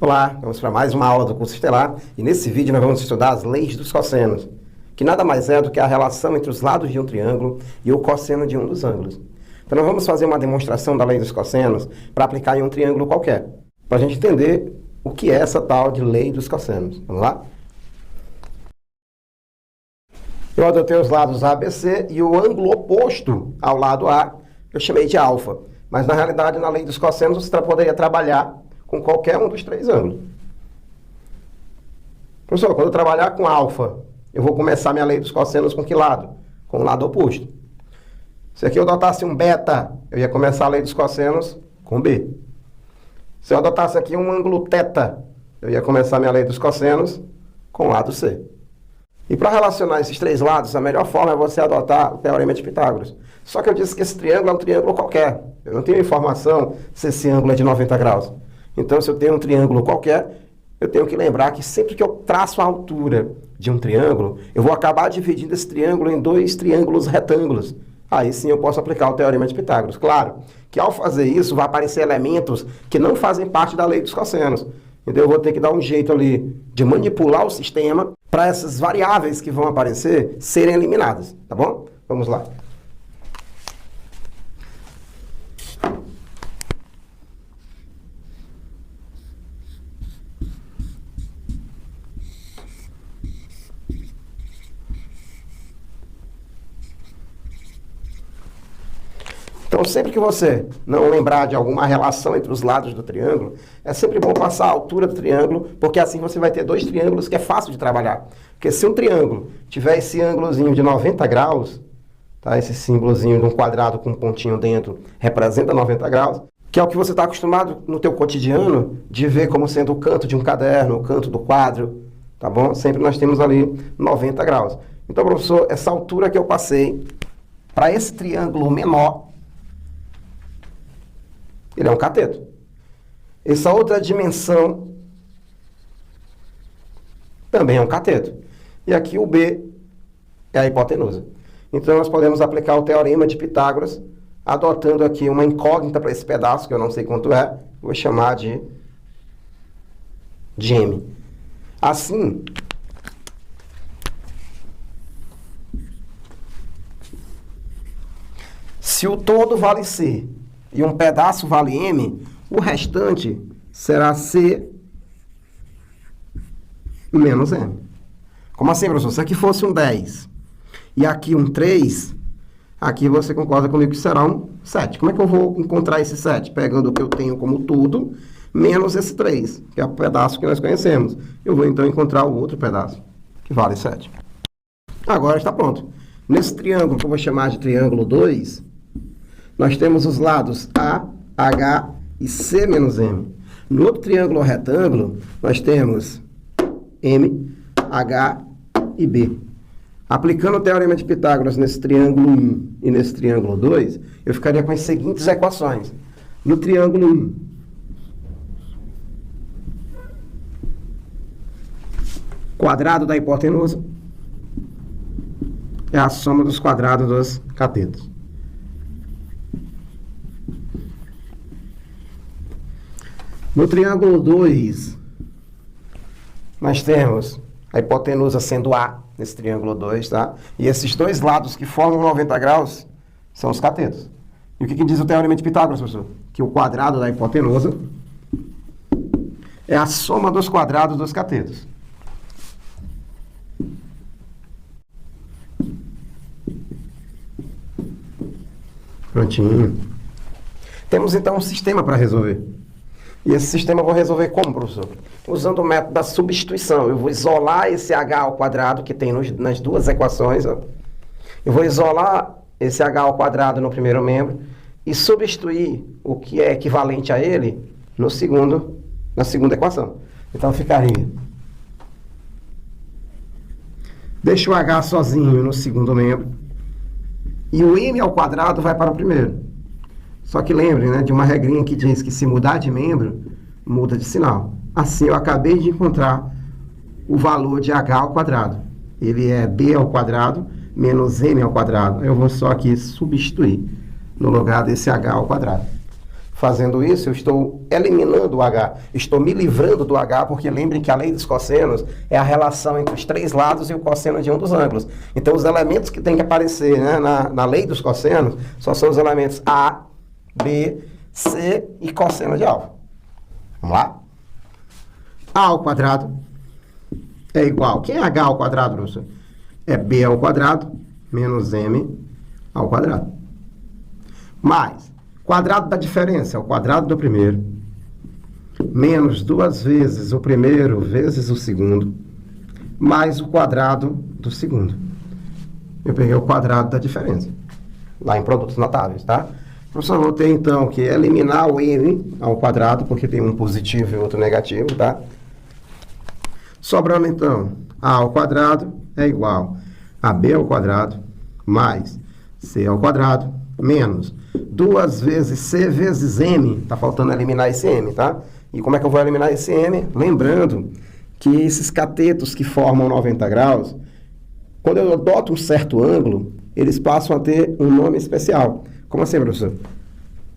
Olá, vamos para mais uma aula do curso Estelar e nesse vídeo nós vamos estudar as leis dos cossenos, que nada mais é do que a relação entre os lados de um triângulo e o cosseno de um dos ângulos. Então nós vamos fazer uma demonstração da lei dos cossenos para aplicar em um triângulo qualquer, para a gente entender o que é essa tal de lei dos cossenos. Vamos lá? Eu adotei os lados A, B, C e o ângulo oposto ao lado A eu chamei de alfa, mas na realidade na lei dos cossenos você poderia trabalhar com qualquer um dos três ângulos. Professor, quando eu trabalhar com alfa, eu vou começar minha lei dos cossenos com que lado? Com o lado oposto. Se aqui eu adotasse um beta, eu ia começar a lei dos cossenos com B. Se eu adotasse aqui um ângulo teta, eu ia começar minha lei dos cossenos com o lado C. E para relacionar esses três lados, a melhor forma é você adotar o Teorema de Pitágoras. Só que eu disse que esse triângulo é um triângulo qualquer. Eu não tenho informação se esse ângulo é de 90 graus. Então, se eu tenho um triângulo qualquer, eu tenho que lembrar que sempre que eu traço a altura de um triângulo, eu vou acabar dividindo esse triângulo em dois triângulos retângulos. Aí sim eu posso aplicar o Teorema de Pitágoras. Claro que ao fazer isso, vai aparecer elementos que não fazem parte da lei dos cossenos. Então, eu vou ter que dar um jeito ali de manipular o sistema para essas variáveis que vão aparecer serem eliminadas. Tá bom? Vamos lá. Então, sempre que você não lembrar de alguma relação entre os lados do triângulo, é sempre bom passar a altura do triângulo, porque assim você vai ter dois triângulos que é fácil de trabalhar. Porque se um triângulo tiver esse ângulozinho de 90 graus, tá? Esse símbolozinho de um quadrado com um pontinho dentro representa 90 graus, que é o que você está acostumado no teu cotidiano de ver como sendo o canto de um caderno, o canto do quadro, tá bom? Sempre nós temos ali 90 graus. Então, professor, essa altura que eu passei para esse triângulo menor, ele é um cateto. Essa outra dimensão também é um cateto. E aqui o B é a hipotenusa. Então, nós podemos aplicar o Teorema de Pitágoras, adotando aqui uma incógnita para esse pedaço, que eu não sei quanto é, vou chamar de M. Assim, se o todo vale C e um pedaço vale M, o restante será C menos M. Como assim, professor? Se aqui fosse um 10 e aqui um 3, aqui você concorda comigo que será um 7. Como é que eu vou encontrar esse 7? Pegando o que eu tenho como tudo, menos esse 3, que é o pedaço que nós conhecemos. Eu vou então encontrar o outro pedaço, que vale 7. Agora está pronto. Nesse triângulo, que eu vou chamar de triângulo 2, nós temos os lados A, H e C menos M. No outro triângulo ou retângulo, nós temos M, H e B. Aplicando o Teorema de Pitágoras nesse triângulo 1 e nesse triângulo 2, eu ficaria com as seguintes equações. No triângulo 1, quadrado da hipotenusa é a soma dos quadrados dos catetos. No triângulo 2, nós temos a hipotenusa sendo A, nesse triângulo 2, tá? E esses dois lados que formam 90 graus são os catetos. E o que diz o Teorema de Pitágoras, professor? Que o quadrado da hipotenusa é a soma dos quadrados dos catetos. Prontinho. Temos então um sistema para resolver. E esse sistema eu vou resolver como, professor? Usando o método da substituição. Eu vou isolar esse h ao quadrado que tem nas duas equações. Ó. Eu vou isolar esse h ao quadrado no primeiro membro e substituir o que é equivalente a ele na segunda equação. Então ficaria... Deixa o h sozinho no segundo membro e o m ao quadrado vai para o primeiro. Só que lembre, né, de uma regrinha que diz que se mudar de membro, muda de sinal. Assim, eu acabei de encontrar o valor de h ao quadrado. Ele é b ao quadrado menos m ao quadrado. Eu vou só aqui substituir no lugar desse h ao quadrado. Fazendo isso, eu estou eliminando o h, estou me livrando do h, porque lembrem que a lei dos cossenos é a relação entre os três lados e o cosseno de um dos ângulos. Então, os elementos que tem que aparecer, né, na lei dos cossenos só são os elementos a, b, c e cosseno de alfa. Vamos lá? A ao quadrado é igual. Quem é h ao quadrado, professor? É b ao quadrado menos m ao quadrado. Mais quadrado da diferença é o quadrado do primeiro, menos 2 vezes o primeiro vezes o segundo, mais o quadrado do segundo. Eu peguei o quadrado da diferença, lá em produtos notáveis, tá? Professor, vou ter então que eliminar o n ao quadrado, porque tem um positivo e outro negativo, tá? Sobrando então, a ao quadrado é igual a b ao quadrado mais c ao quadrado menos 2 vezes c vezes m. Tá faltando eliminar esse m, tá? E como é que eu vou eliminar esse m? Lembrando que esses catetos que formam 90 graus, quando eu adoto um certo ângulo, eles passam a ter um nome especial. Como assim, professor?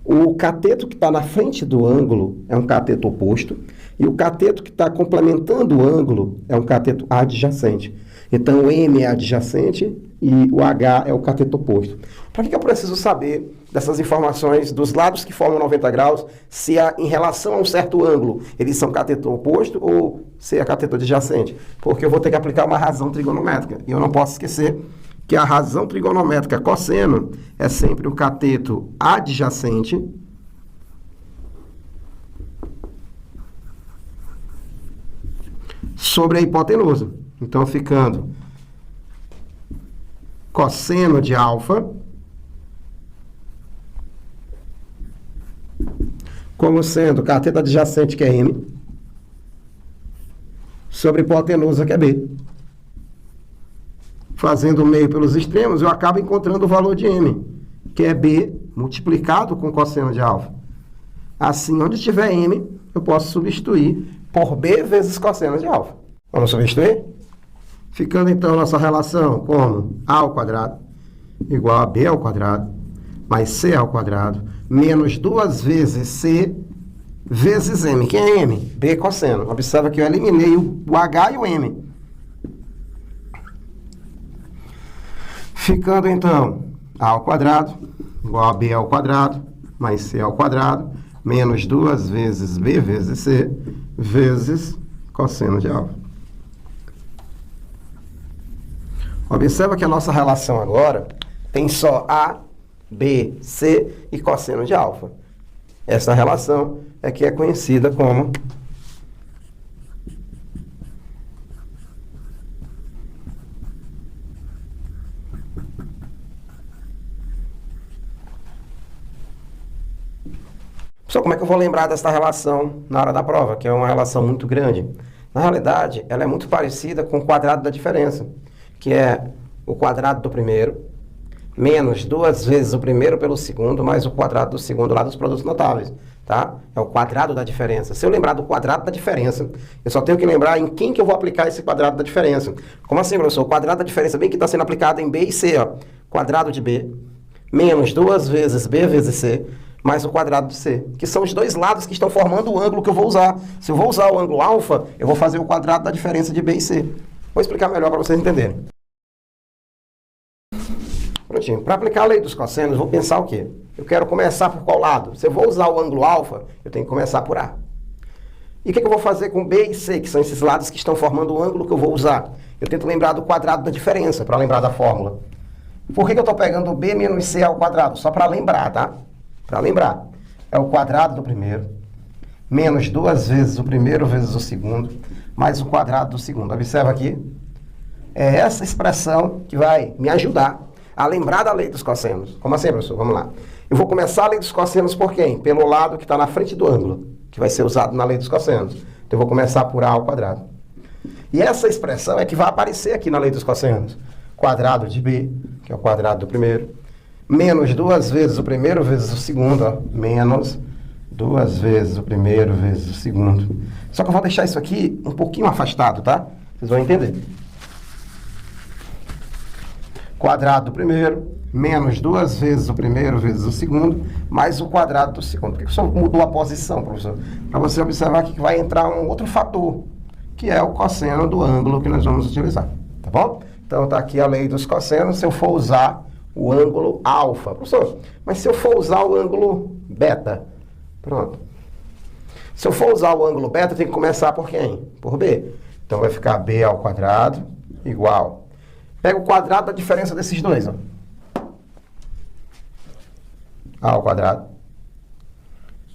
O cateto que está na frente do ângulo é um cateto oposto, e o cateto que está complementando o ângulo é um cateto adjacente. Então, o M é adjacente e o H é o cateto oposto. Para que eu preciso saber dessas informações dos lados que formam 90 graus, se em relação a um certo ângulo eles são cateto oposto ou se é cateto adjacente? Porque eu vou ter que aplicar uma razão trigonométrica. E eu não posso esquecer que a razão trigonométrica cosseno é sempre o cateto adjacente sobre a hipotenusa. Então, ficando cosseno de alfa como sendo cateto adjacente, que é M, sobre hipotenusa, que é B. Fazendo o meio pelos extremos, eu acabo encontrando o valor de M, que é B multiplicado com cosseno de alfa. Assim, onde tiver M, eu posso substituir por B vezes cosseno de alfa. Vamos substituir? Ficando, então, nossa relação como A ao quadrado igual a B ao quadrado mais C ao quadrado menos 2 vezes C vezes M. Quem é M? B cosseno. Observa que eu eliminei o H e o M. Ficando, então, A ao quadrado igual a B ao quadrado mais C ao quadrado menos 2 vezes B vezes C vezes cosseno de alfa. Observa que a nossa relação agora tem só A, B, C e cosseno de alfa. Essa relação é que é conhecida como Pessoal, como é que eu vou lembrar dessa relação na hora da prova? Que é uma relação muito grande. Na realidade, ela é muito parecida com o quadrado da diferença, que é o quadrado do primeiro, menos 2 vezes o primeiro pelo segundo, mais o quadrado do segundo lá dos produtos notáveis, tá? É o quadrado da diferença. Se eu lembrar do quadrado da diferença, eu só tenho que lembrar em quem que eu vou aplicar esse quadrado da diferença. Como assim, professor? O quadrado da diferença bem que está sendo aplicado em B e C, ó. Quadrado de B, menos 2 vezes B vezes C, mais o quadrado de C, que são os dois lados que estão formando o ângulo que eu vou usar. Se eu vou usar o ângulo alfa, eu vou fazer o quadrado da diferença de B e C. Vou explicar melhor para vocês entenderem. Prontinho. Para aplicar a lei dos cossenos, vou pensar o quê? Eu quero começar por qual lado? Se eu vou usar o ângulo alfa, eu tenho que começar por A. E o que eu vou fazer com B e C, que são esses lados que estão formando o ângulo que eu vou usar? Eu tento lembrar do quadrado da diferença, para lembrar da fórmula. Por que eu estou pegando B menos C ao quadrado? Só para lembrar, tá? Para lembrar. É o quadrado do primeiro, menos 2 vezes o primeiro vezes o segundo, mais o quadrado do segundo. Observa aqui. É essa expressão que vai me ajudar a lembrar da lei dos cossenos. Como assim, professor? Vamos lá. Eu vou começar a lei dos cossenos por quem? Pelo lado que está na frente do ângulo, que vai ser usado na lei dos cossenos. Então, eu vou começar por A ao quadrado. E essa expressão é que vai aparecer aqui na lei dos cossenos. Quadrado de B, que é o quadrado do primeiro, menos 2 vezes o primeiro vezes o segundo, ó, menos 2 vezes o primeiro vezes o segundo. Só que eu vou deixar isso aqui um pouquinho afastado, tá? Vocês vão entender. Quadrado do primeiro, menos 2 vezes o primeiro vezes o segundo, mais o quadrado do segundo. Por que só mudou a posição, professor? Para você observar aqui que vai entrar um outro fator, que é o cosseno do ângulo que nós vamos utilizar, tá bom? Então, está aqui a lei dos cossenos, se eu for usar o ângulo alfa. Professor, mas se eu for usar o ângulo beta? Pronto. Se eu for usar o ângulo beta, tem que começar por quem? Por B. Então, vai ficar B ao quadrado igual. Pega o quadrado da diferença desses dois, ó. A ao quadrado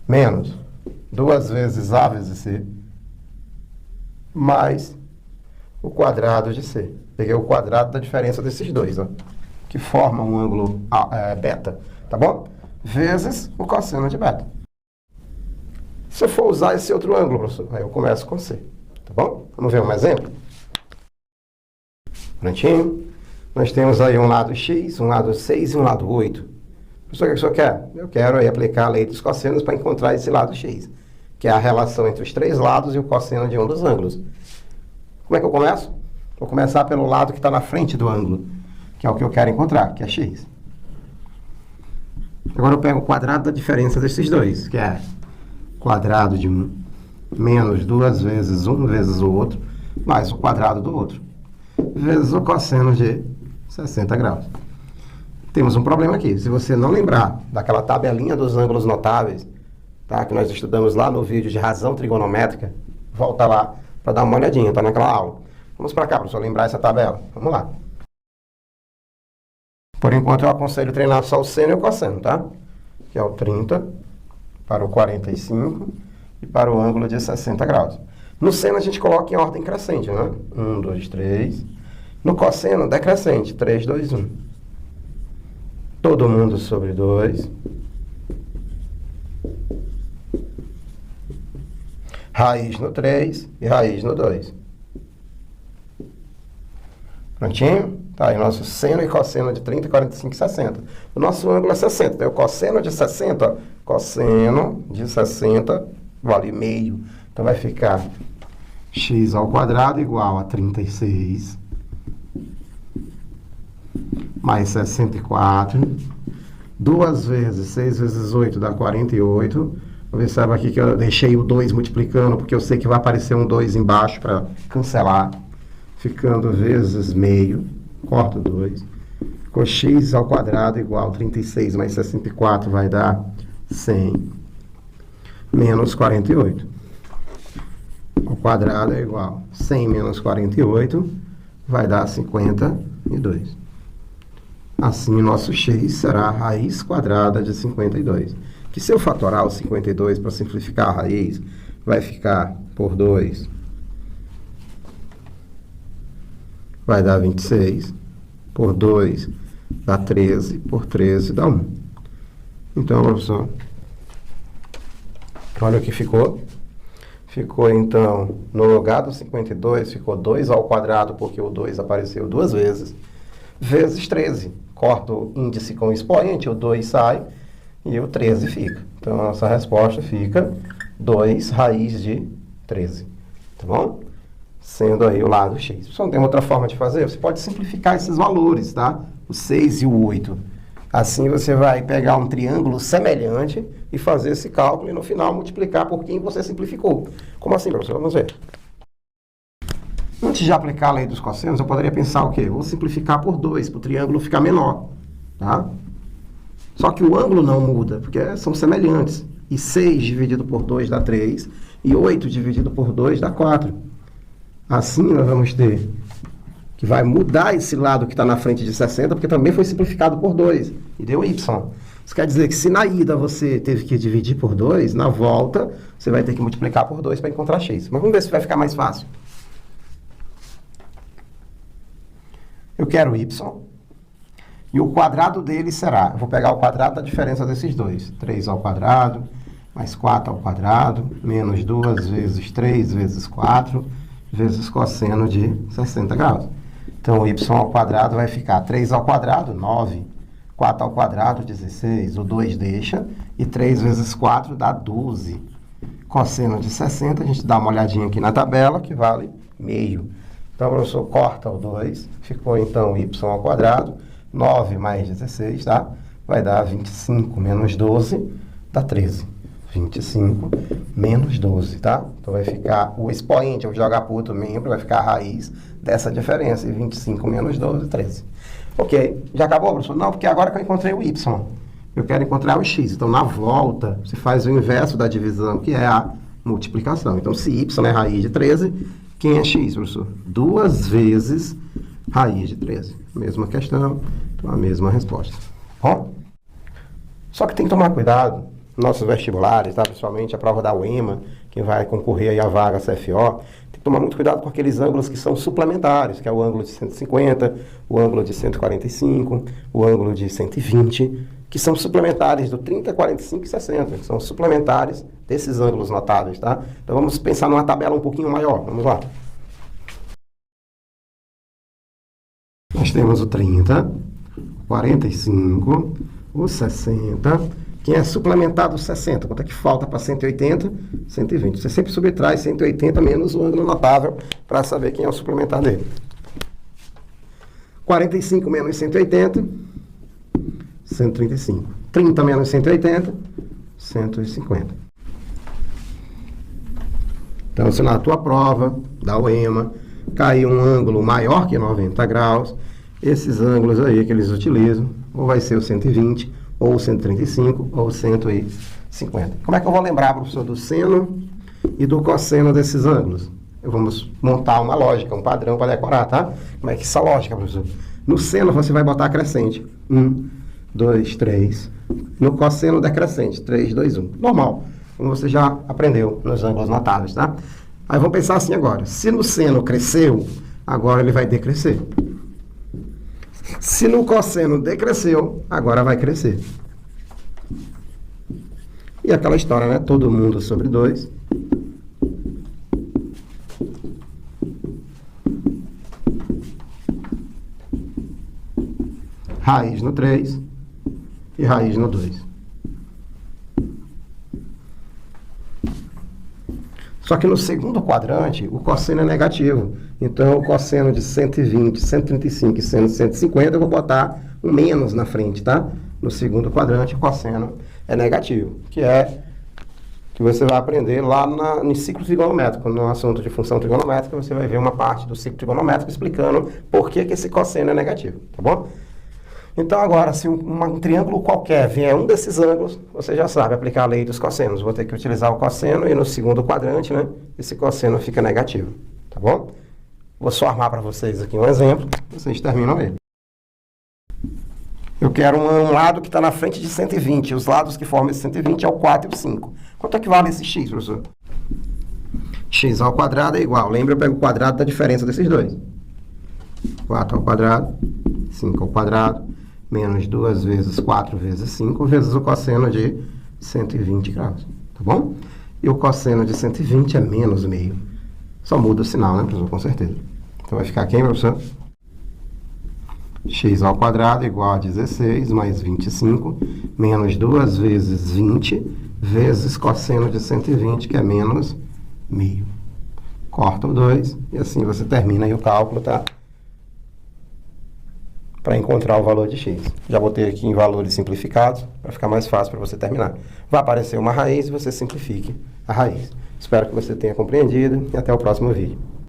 menos 2 vezes A vezes C mais o quadrado de C. Peguei o quadrado da diferença desses dois, ó, que formam um ângulo beta, tá bom? Vezes o cosseno de beta. Se eu for usar esse outro ângulo, professor, aí eu começo com C, tá bom? Vamos ver um exemplo? Prontinho. Nós temos aí um lado x, um lado 6 e um lado 8. Professor, o que o senhor quer? Eu quero aí aplicar a lei dos cossenos para encontrar esse lado x, que é a relação entre os três lados e o cosseno de um dos ângulos. Como é que eu começo? Vou começar pelo lado que está na frente do ângulo, que é o que eu quero encontrar, que é x. Agora eu pego o quadrado da diferença desses dois, que é quadrado de um menos 2 vezes um vezes o outro, mais o quadrado do outro, vezes o cosseno de 60 graus. Temos um problema aqui. Se você não lembrar daquela tabelinha dos ângulos notáveis, tá, que nós estudamos lá no vídeo de razão trigonométrica, volta lá para dar uma olhadinha, tá naquela aula. Vamos para cá, professor, lembrar essa tabela. Vamos lá. Por enquanto, eu aconselho treinar só o seno e o cosseno, tá? Que é o 30 para o 45 e para o ângulo de 60 graus. No seno, a gente coloca em ordem crescente, né? 1, 2, 3. No cosseno, decrescente. 3, 2, 1. Todo mundo sobre 2. Raiz no 3 e raiz no 2. Prontinho? Tá aí nosso seno e cosseno de 30, 45 e 60. O nosso ângulo é 60. Então, o cosseno de 60, ó, cosseno de 60 vale meio. Então, vai ficar x ao quadrado igual a 36 mais 64. 2 vezes 6 vezes 8 dá 48. Observa aqui que eu deixei o 2 multiplicando, porque eu sei que vai aparecer um 2 embaixo para cancelar. Ficando vezes meio. Corto 2. Com x ao quadrado igual a 36 mais 64 vai dar 100 menos 48. O quadrado é igual a 100 menos 48 vai dar 52. Assim, o nosso x será a raiz quadrada de 52. Que se eu fatorar o 52 para simplificar a raiz, vai ficar por 2. Vai dar 26. Por 2 dá 13. Por 13 dá 1. Então, professor, olha o que ficou. Ficou, então, no lugar do 52, ficou 2 ao quadrado, porque o 2 apareceu 2 vezes, vezes 13. Corto o índice com o expoente, o 2 sai e o 13 fica. Então, a nossa resposta fica 2 raiz de 13. Tá bom? Sendo aí o lado x. Só não tem outra forma de fazer? Você pode simplificar esses valores, tá? O 6 e o 8. Assim, você vai pegar um triângulo semelhante e fazer esse cálculo e, no final, multiplicar por quem você simplificou. Como assim, professor? Vamos ver. Antes de aplicar a lei dos cossenos, eu poderia pensar o quê? Vou simplificar por 2, para o triângulo ficar menor, tá? Só que o ângulo não muda, porque são semelhantes. E 6 dividido por 2 dá 3, e 8 dividido por 2 dá 4. Assim, nós vamos ter que vai mudar esse lado que está na frente de 60, porque também foi simplificado por 2, e deu y. Isso quer dizer que se na ida você teve que dividir por 2, na volta você vai ter que multiplicar por 2 para encontrar x. Mas vamos ver se vai ficar mais fácil. Eu quero y, e o quadrado dele será, eu vou pegar o quadrado da diferença desses dois, 3 ao quadrado, mais 4 ao quadrado, menos 2 vezes 3 vezes 4, vezes cosseno de 60 graus. Então, o y ao quadrado vai ficar 3 ao quadrado, 9, 4 ao quadrado, 16, o 2 deixa, e 3 vezes 4 dá 12. Cosseno de 60, a gente dá uma olhadinha aqui na tabela, que vale meio. Então, o professor corta o 2, ficou então y ao quadrado, 9 mais 16, tá? Vai dar 25 menos 12, dá 13. 25 menos 12, tá? Então vai ficar o expoente, eu vou jogar para o outro membro, vai ficar a raiz dessa diferença. E 25 menos 12, 13. Ok, já acabou, professor? Não, porque agora que eu encontrei o y, eu quero encontrar o x. Então, na volta, você faz o inverso da divisão, que é a multiplicação. Então, se y é raiz de 13, quem é x, professor? 2 vezes raiz de 13. Mesma questão, então a mesma resposta. Bom? Só que tem que tomar cuidado. Nossos vestibulares, tá? Principalmente a prova da UEMA, que vai concorrer aí à vaga CFO, tem que tomar muito cuidado com aqueles ângulos que são suplementares, que é o ângulo de 150, o ângulo de 145, o ângulo de 120, que são suplementares do 30, 45 e 60, que são suplementares desses ângulos notáveis, tá? Então vamos pensar numa tabela um pouquinho maior, vamos lá. Nós temos o 30, o 45, o 60... Quem é suplementado 60, quanto é que falta para 180? 120. Você sempre subtrai 180 menos o ângulo notável para saber quem é o suplementar dele. 45 menos 180, 135. 30 menos 180, 150. Então, se na tua prova da UEMA cair um ângulo maior que 90 graus, esses ângulos aí que eles utilizam, ou vai ser o 120, ou 135, ou 150. Como é que eu vou lembrar, professor, do seno e do cosseno desses ângulos? Vamos montar uma lógica, um padrão para decorar, tá? Como é que essa lógica, professor? No seno você vai botar crescente. 1, 2, 3. No cosseno decrescente. 3, 2, 1. Normal, como você já aprendeu nos ângulos notáveis, tá? Aí vamos pensar assim agora. Se no seno cresceu, agora ele vai decrescer. Se no cosseno decresceu, agora vai crescer. E aquela história, né? Todo mundo sobre 2. Raiz no 3 e raiz no 2. Só que no segundo quadrante, o cosseno é negativo. Então, o cosseno de 120, 135 e 150, eu vou botar um menos na frente, tá? No segundo quadrante, o cosseno é negativo, que é que você vai aprender lá no ciclo trigonométrico. No assunto de função trigonométrica, você vai ver uma parte do ciclo trigonométrico explicando por que esse cosseno é negativo, tá bom? Então, agora, se um triângulo qualquer vier um desses ângulos, você já sabe aplicar a lei dos cossenos. Vou ter que utilizar o cosseno e no segundo quadrante, né, esse cosseno fica negativo, tá bom? Vou só armar para vocês aqui um exemplo, vocês terminam ele. Eu quero um lado que está na frente de 120. Os lados que formam esse 120 é o 4 e o 5. Quanto é que vale esse x, professor? X ao quadrado é igual. Lembra, eu pego o quadrado da diferença desses dois. 4 ao quadrado, 5 ao quadrado, menos 2 vezes 4 vezes 5, vezes o cosseno de 120 graus, tá bom? E o cosseno de 120 é menos meio. Só muda o sinal, né, professor? Com certeza. Então vai ficar quem, professor? X ao quadrado igual a 16 mais 25, menos 2 vezes 20, vezes cosseno de 120, que é menos meio. Corta o 2 e assim você termina aí o cálculo, tá? Para encontrar o valor de x. Já botei aqui em valores simplificados, para ficar mais fácil para você terminar. Vai aparecer uma raiz e você simplifique a raiz. Espero que você tenha compreendido e até o próximo vídeo.